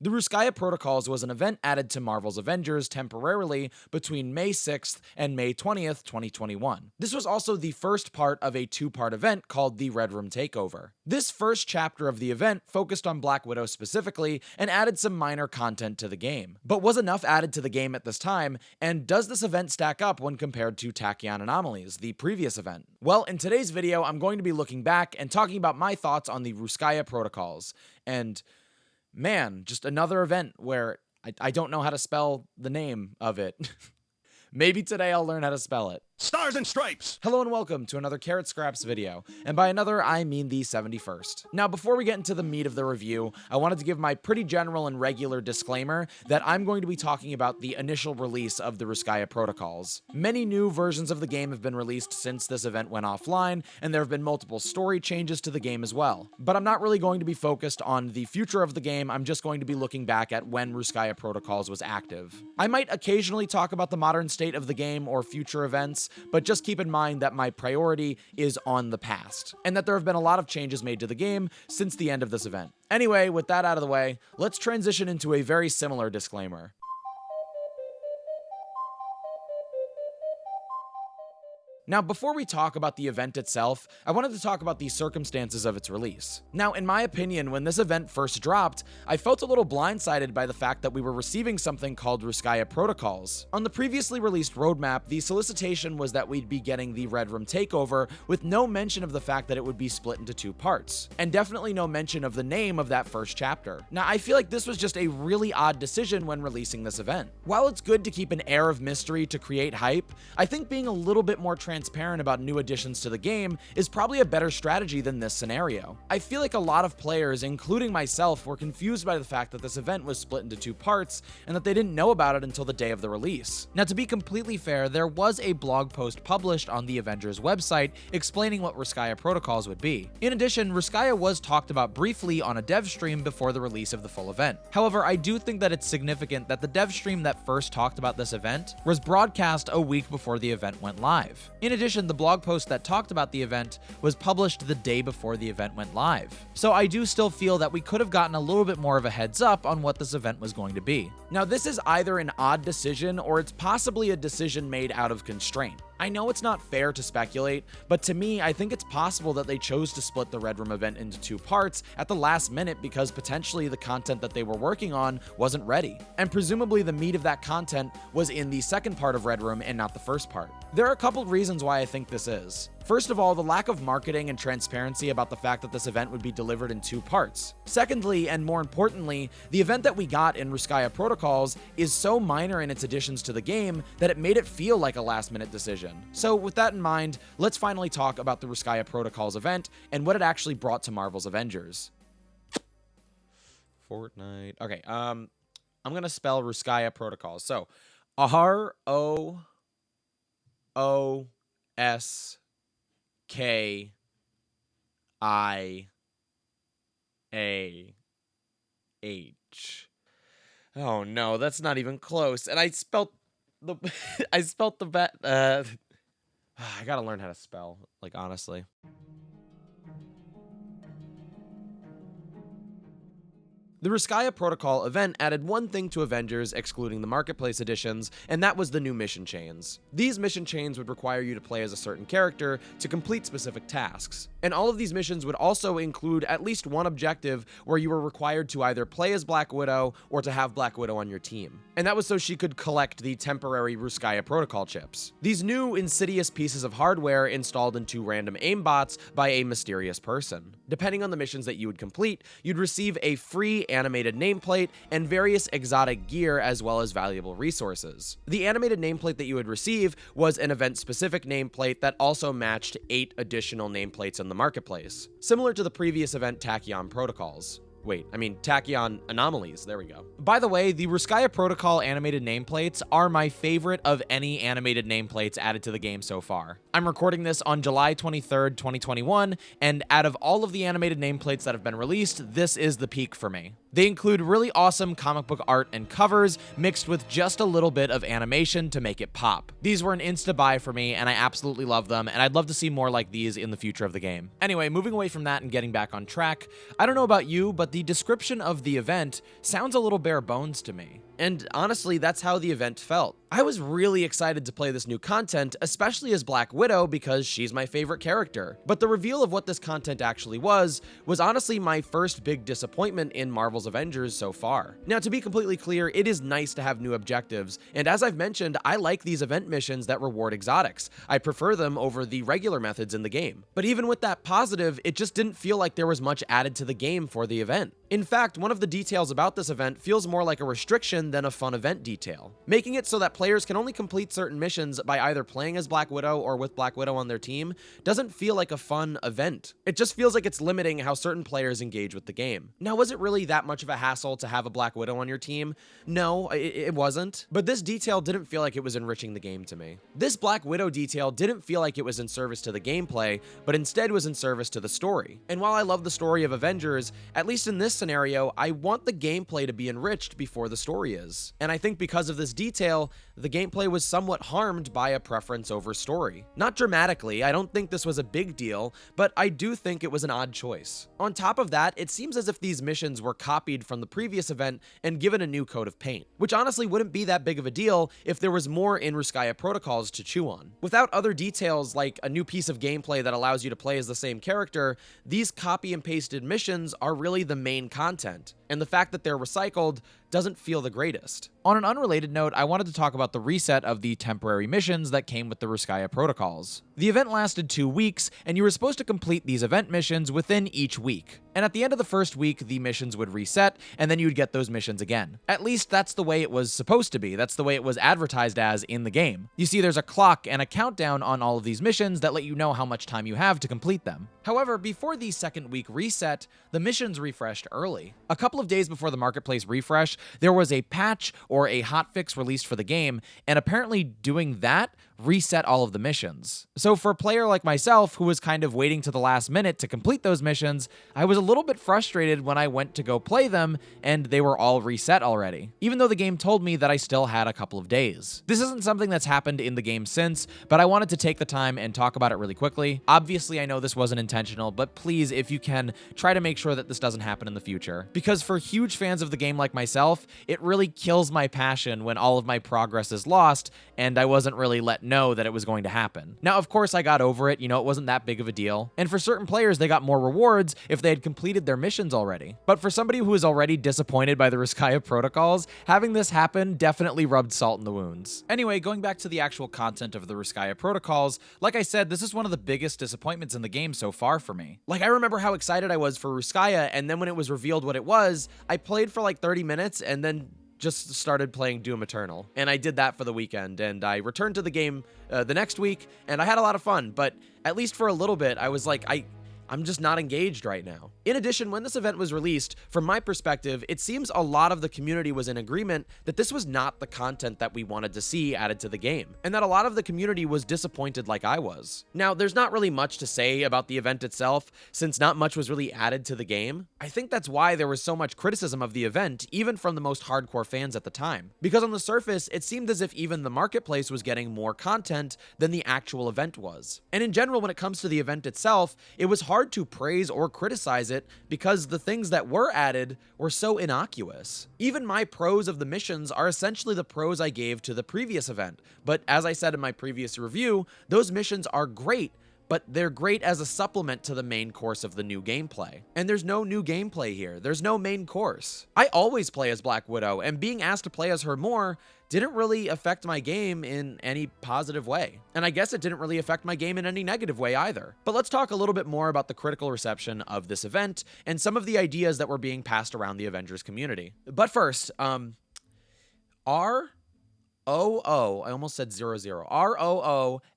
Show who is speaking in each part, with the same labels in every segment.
Speaker 1: The Rooskaya Protocols was an event added to Marvel's Avengers temporarily between May 6th and May 20th, 2021. This was also the first part of a two-part event called the Red Room Takeover. This first chapter of the event focused on Black Widow specifically and added some minor content to the game. But was enough added to the game at this time, and does this event stack up when compared to Tachyon Anomalies, the previous event? Well, in today's video, I'm going to be looking back and talking about my thoughts on the Rooskaya Protocols. And man, just another event where I don't know how to spell the name of it. Maybe today I'll learn how to spell it.
Speaker 2: Stars and Stripes!
Speaker 1: Hello and welcome to another Carrot Scraps video, and by another I mean the 71st. Now before we get into the meat of the review, I wanted to give my pretty general and regular disclaimer that I'm going to be talking about the initial release of the Rooskaya Protocols. Many new versions of the game have been released since this event went offline, and there have been multiple story changes to the game as well. But I'm not really going to be focused on the future of the game, I'm just going to be looking back at when Rooskaya Protocols was active. I might occasionally talk about the modern state of the game or future events, but just keep in mind that my priority is on the past, and that there have been a lot of changes made to the game since the end of this event. Anyway, with that out of the way, let's transition into a very similar disclaimer. Now, before we talk about the event itself, I wanted to talk about the circumstances of its release. Now, in my opinion, when this event first dropped, I felt a little blindsided by the fact that we were receiving something called Rooskaya Protocols. On the previously released roadmap, the solicitation was that we'd be getting the Red Room Takeover, with no mention of the fact that it would be split into two parts, and definitely no mention of the name of that first chapter. Now, I feel like this was just a really odd decision when releasing this event. While it's good to keep an air of mystery to create hype, I think being a little bit more transparent about new additions to the game is probably a better strategy than this scenario. I feel like a lot of players, including myself, were confused by the fact that this event was split into two parts and that they didn't know about it until the day of the release. Now, to be completely fair, there was a blog post published on the Avengers website explaining what Rooskaya Protocols would be. In addition, Rooskaya was talked about briefly on a dev stream before the release of the full event. However, I do think that it's significant that the dev stream that first talked about this event was broadcast a week before the event went live. In addition, the blog post that talked about the event was published the day before the event went live. So I do still feel that we could have gotten a little bit more of a heads up on what this event was going to be. Now, this is either an odd decision or it's possibly a decision made out of constraint. I know it's not fair to speculate, but to me, I think it's possible that they chose to split the Red Room event into two parts at the last minute because potentially the content that they were working on wasn't ready. And presumably the meat of that content was in the second part of Red Room and not the first part. There are a couple reasons why I think this is. First of all, the lack of marketing and transparency about the fact that this event would be delivered in two parts. Secondly, and more importantly, the event that we got in Rooskaya Protocols is so minor in its additions to the game that it made it feel like a last-minute decision. So with that in mind, let's finally talk about the Rooskaya Protocols event and what it actually brought to Marvel's Avengers. Fortnite. Okay, I'm gonna spell Rooskaya Protocols. So, R-O-O-S-K-I-A-H. Oh no, that's not even close. And I spelt the I gotta learn how to spell, like, honestly. The Rooskaya Protocol event added one thing to Avengers, excluding the Marketplace editions, and that was the new mission chains. These mission chains would require you to play as a certain character to complete specific tasks. And all of these missions would also include at least one objective where you were required to either play as Black Widow or to have Black Widow on your team. And that was so she could collect the temporary Rooskaya Protocol chips. These new insidious pieces of hardware installed into random aimbots by a mysterious person. Depending on the missions that you would complete, you'd receive a free animated nameplate and various exotic gear as well as valuable resources. The animated nameplate that you would receive was an event-specific nameplate that also matched 8 additional nameplates in the marketplace, similar to the previous event Tachyon Protocols. Tachyon Anomalies, there we go. By the way, the Rooskaya Protocol animated nameplates are my favorite of any animated nameplates added to the game so far. I'm recording this on July 23rd, 2021, and out of all of the animated nameplates that have been released, this is the peak for me. They include really awesome comic book art and covers, mixed with just a little bit of animation to make it pop. These were an insta-buy for me, and I absolutely love them, and I'd love to see more like these in the future of the game. Anyway, moving away from that and getting back on track, I don't know about you, but the description of the event sounds a little bare bones to me. And honestly, that's how the event felt. I was really excited to play this new content, especially as Black Widow because she's my favorite character. But the reveal of what this content actually was honestly my first big disappointment in Marvel's Avengers so far. Now, to be completely clear, it is nice to have new objectives, and as I've mentioned, I like these event missions that reward exotics. I prefer them over the regular methods in the game. But even with that positive, it just didn't feel like there was much added to the game for the event. In fact, one of the details about this event feels more like a restriction than a fun event detail, making it so that players can only complete certain missions by either playing as Black Widow or with Black Widow on their team doesn't feel like a fun event. It just feels like it's limiting how certain players engage with the game. Now, was it really that much of a hassle to have a Black Widow on your team? No, it wasn't, but this detail didn't feel like it was enriching the game to me. This Black Widow detail didn't feel like it was in service to the gameplay, but instead was in service to the story. And while I love the story of Avengers, at least in this scenario, I want the gameplay to be enriched before the story is. And I think because of this detail, the gameplay was somewhat harmed by a preference over story. Not dramatically, I don't think this was a big deal, but I do think it was an odd choice. On top of that, it seems as if these missions were copied from the previous event and given a new coat of paint, which honestly wouldn't be that big of a deal if there was more in Rooskaya Protocols to chew on. Without other details like a new piece of gameplay that allows you to play as the same character, these copy and pasted missions are really the main content, and the fact that they're recycled doesn't feel the greatest. On an unrelated note, I wanted to talk about the reset of the temporary missions that came with the Rooskaya Protocols. The event lasted 2 weeks, and you were supposed to complete these event missions within each week. And at the end of the first week, the missions would reset, and then you'd get those missions again. At least that's the way it was supposed to be. That's the way it was advertised as in the game. You see, there's a clock and a countdown on all of these missions that let you know how much time you have to complete them. However, before the second week reset, the missions refreshed early. A couple of days before the marketplace refresh, there was a patch or a hotfix released for the game, and apparently doing that reset all of the missions. So for a player like myself, who was kind of waiting to the last minute to complete those missions, I was a little bit frustrated when I went to go play them and they were all reset already, even though the game told me that I still had a couple of days. This isn't something that's happened in the game since, but I wanted to take the time and talk about it really quickly. Obviously, I know this wasn't intentional, but please, if you can, try to make sure that this doesn't happen in the future. Because for huge fans of the game like myself, it really kills my passion when all of my progress is lost and I wasn't really let know that it was going to happen. Now, of course, I got over it. You know, it wasn't that big of a deal. And for certain players, they got more rewards if they had completed their missions already. But for somebody who was already disappointed by the Rooskaya Protocols, having this happen definitely rubbed salt in the wounds. Anyway, going back to the actual content of the Rooskaya Protocols, like I said, this is one of the biggest disappointments in the game so far for me. Like, I remember how excited I was for Rooskaya, and then when it was revealed what it was, I played for like 30 minutes and then just started playing Doom Eternal. And I did that for the weekend, and I returned to the game the next week, and I had a lot of fun, but at least for a little bit, I was like, I'm just not engaged right now. In addition, when this event was released, from my perspective, it seems a lot of the community was in agreement that this was not the content that we wanted to see added to the game, and that a lot of the community was disappointed like I was. Now, there's not really much to say about the event itself, since not much was really added to the game. I think that's why there was so much criticism of the event, even from the most hardcore fans at the time. Because on the surface, it seemed as if even the marketplace was getting more content than the actual event was. And in general, when it comes to the event itself, it was hard to praise or criticize it because the things that were added were so innocuous. Even my pros of the missions are essentially the pros I gave to the previous event, but as I said in my previous review, those missions are great, but they're great as a supplement to the main course of the new gameplay. And there's no new gameplay here. There's no main course. I always play as Black Widow, and being asked to play as her more didn't really affect my game in any positive way. And I guess it didn't really affect my game in any negative way either. But let's talk a little bit more about the critical reception of this event and some of the ideas that were being passed around the Avengers community. But first, R-O-O, I almost said 00, R-O-O-S-C-K-A-Y-A.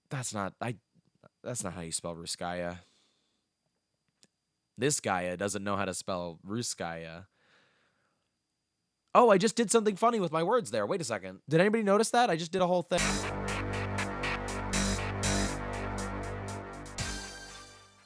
Speaker 1: That's not how you spell Rooskaya. This Gaia doesn't know how to spell Rooskaya. Oh, I just did something funny with my words there. Wait a second. Did anybody notice that? I just did a whole thing.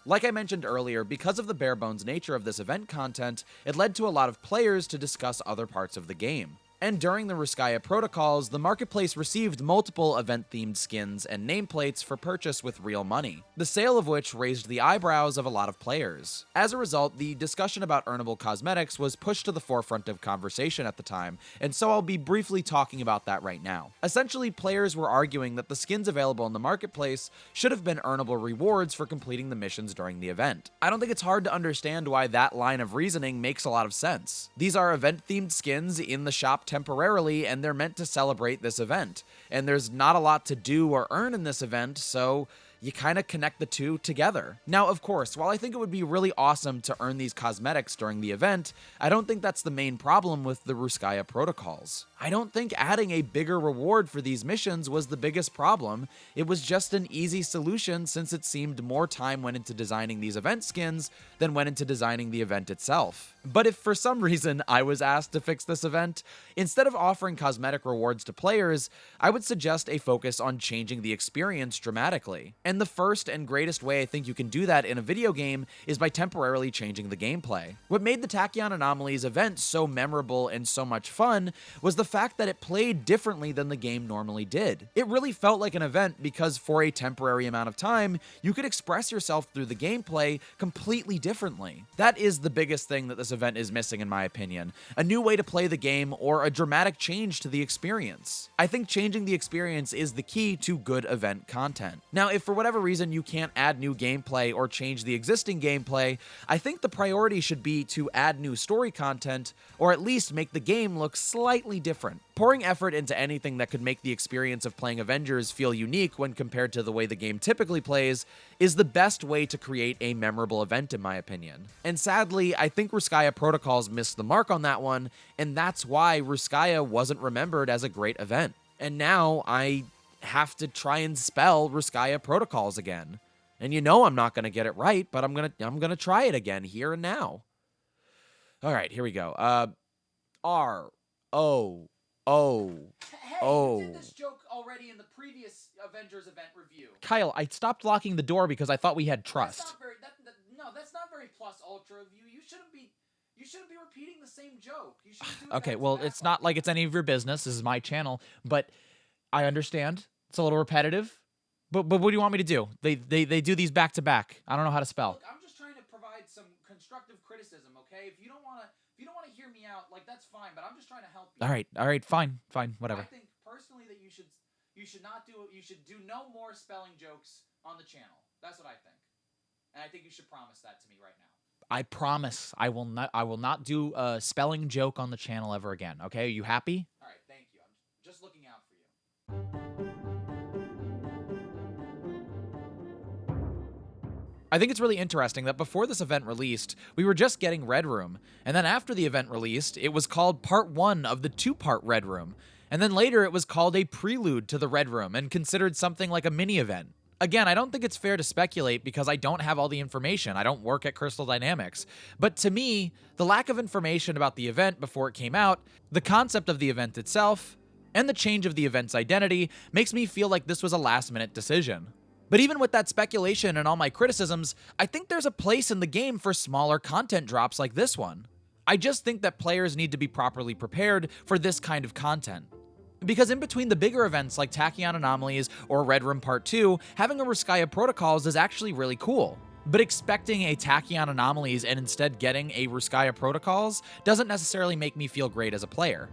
Speaker 1: Like I mentioned earlier, because of the bare bones nature of this event content, it led to a lot of players to discuss other parts of the game. And during the Rooskaya Protocols, the marketplace received multiple event-themed skins and nameplates for purchase with real money, the sale of which raised the eyebrows of a lot of players. As a result, the discussion about earnable cosmetics was pushed to the forefront of conversation at the time, and so I'll be briefly talking about that right now. Essentially, players were arguing that the skins available in the marketplace should have been earnable rewards for completing the missions during the event. I don't think it's hard to understand why that line of reasoning makes a lot of sense. These are event-themed skins in the shop temporarily, and they're meant to celebrate this event. And there's not a lot to do or earn in this event, so you kind of connect the two together. Now, of course, while I think it would be really awesome to earn these cosmetics during the event, I don't think that's the main problem with the Rooskaya Protocols. I don't think adding a bigger reward for these missions was the biggest problem. It was just an easy solution since it seemed more time went into designing these event skins than went into designing the event itself. But if for some reason I was asked to fix this event, instead of offering cosmetic rewards to players, I would suggest a focus on changing the experience dramatically. And the first and greatest way I think you can do that in a video game is by temporarily changing the gameplay. What made the Tachyon Anomalies event so memorable and so much fun was the fact that it played differently than the game normally did. It really felt like an event because for a temporary amount of time, you could express yourself through the gameplay completely differently. That is the biggest thing that this event is missing in my opinion. A new way to play the game or a dramatic change to the experience. I think changing the experience is the key to good event content. Now, if for whatever reason you can't add new gameplay or change the existing gameplay, I think the priority should be to add new story content or at least make the game look slightly different. Pouring effort into anything that could make the experience of playing Avengers feel unique when compared to the way the game typically plays is the best way to create a memorable event in my opinion. And sadly, I think Rooskaya Protocols missed the mark on that one, and that's why Rooskaya wasn't remembered as a great event. And now I have to try and spell Rooskaya Protocols again. And you know I'm not going to get it right, but I'm going to try it again here and now. All right, here we go. R-O-O.
Speaker 2: Hey, you did this joke already in the previous Avengers event review.
Speaker 3: Kyle, I stopped locking the door because I thought we had trust.
Speaker 2: That's not very plus ultra of you. You shouldn't be repeating the same joke. You should do it
Speaker 3: Okay,
Speaker 2: back to
Speaker 3: well,
Speaker 2: back
Speaker 3: it's not like it's any of your business. This is my channel, but I understand it's a little repetitive. But what do you want me to do? They do these back to back. I don't know how to spell.
Speaker 2: Look, I'm just trying to provide some constructive criticism, okay? If you don't want to hear me out, like that's fine, but I'm just trying to help you.
Speaker 3: All right, fine, whatever.
Speaker 2: I think personally that you should do no more spelling jokes on the channel. That's what I think. And I think you should promise that to me right now.
Speaker 3: I promise I will not do a spelling joke on the channel ever again. Okay, are you happy?
Speaker 2: All right, thank you. I'm just looking out for you.
Speaker 1: I think it's really interesting that before this event released, we were just getting Red Room, and then after the event released, it was called Part 1 of the 2-part Red Room, and then later it was called a prelude to the Red Room and considered something like a mini-event. Again, I don't think it's fair to speculate because I don't have all the information. I don't work at Crystal Dynamics. But to me, the lack of information about the event before it came out, the concept of the event itself, and the change of the event's identity makes me feel like this was a last-minute decision. But even with that speculation and all my criticisms, I think there's a place in the game for smaller content drops like this one. I just think that players need to be properly prepared for this kind of content. Because in between the bigger events like Tachyon Anomalies or Red Room Part 2, having a Rooskaya Protocols is actually really cool. But expecting a Tachyon Anomalies and instead getting a Rooskaya Protocols doesn't necessarily make me feel great as a player.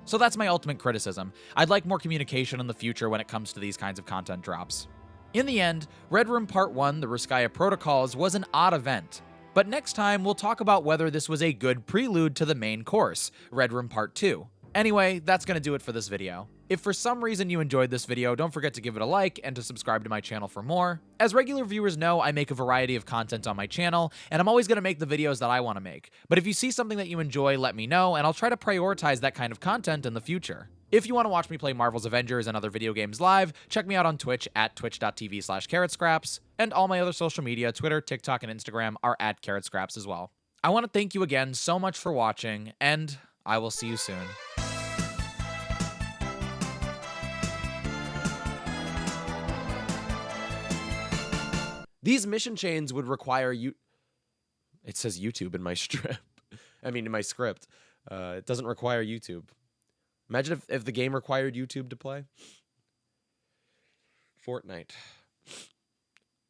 Speaker 1: So that's my ultimate criticism. I'd like more communication in the future when it comes to these kinds of content drops. In the end, Red Room Part 1, the Rooskaya Protocols, was an odd event. But next time, we'll talk about whether this was a good prelude to the main course, Red Room Part 2. Anyway, that's going to do it for this video. If for some reason you enjoyed this video, don't forget to give it a like and to subscribe to my channel for more. As regular viewers know, I make a variety of content on my channel, and I'm always going to make the videos that I want to make. But if you see something that you enjoy, let me know, and I'll try to prioritize that kind of content in the future. If you want to watch me play Marvel's Avengers and other video games live, check me out on Twitch at twitch.tv/carrotscraps, and all my other social media, Twitter, TikTok, and Instagram are at carrotscraps as well. I want to thank you again so much for watching, and I will see you soon. These mission chains would require you... It says YouTube in my strip. I mean, in my script. It doesn't require YouTube. Imagine if the game required YouTube to play. Fortnite.